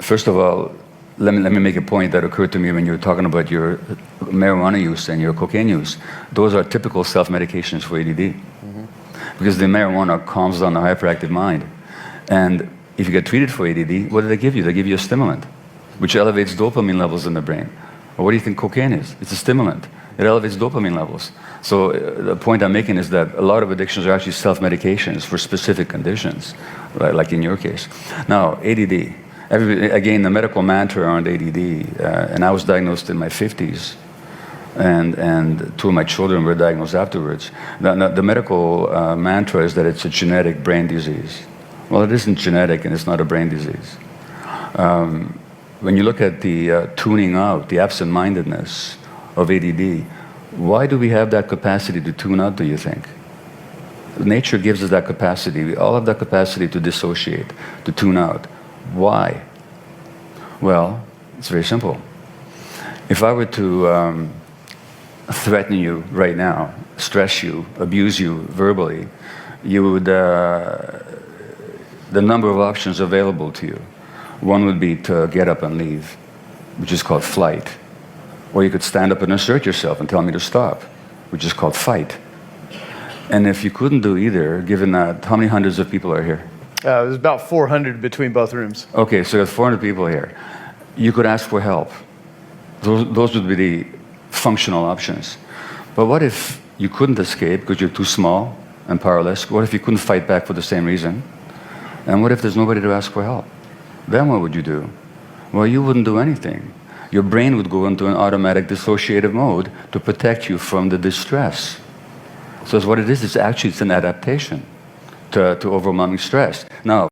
First of all, let me make a point that occurred to me when you were talking about your marijuana use and your cocaine use. Those are typical self-medications for ADD. Because the marijuana calms down the hyperactive mind. And if you get treated for ADD, what do they give you? They give you a stimulant, which elevates dopamine levels in the brain. Well, what do you think cocaine is? It's a stimulant. It elevates dopamine levels. So the point I'm making is that a lot of addictions are actually self-medications for specific conditions, right? Like in your case. Now, ADD. Again, the medical mantra around ADD, and I was diagnosed in my 50s, and two of my children were diagnosed afterwards. The medical mantra is that it's a genetic brain disease. Well, it isn't genetic and it's not a brain disease. When you look at the tuning out, the absent-mindedness of ADD, why do we have that capacity to tune out, do you think? Nature gives us that capacity. We all have that capacity to dissociate, to tune out. Why? Well, it's very simple. If I were to threaten you right now, stress you, abuse you verbally, you would, the number of options available to you. One would be to get up and leave, which is called flight. Or you could stand up and assert yourself and tell me to stop, which is called fight. And if you couldn't do either, given that, how many hundreds of people are here? There's about 400 between both rooms. Okay, so there's 400 people here. You could ask for help. Those would be the functional options. But what if you couldn't escape because you're too small and powerless? What if you couldn't fight back for the same reason? And what if there's nobody to ask for help? Then what would you do? Well, you wouldn't do anything. Your brain would go into an automatic dissociative mode to protect you from the distress. So what it is actually it's an adaptation to overwhelming stress. Now,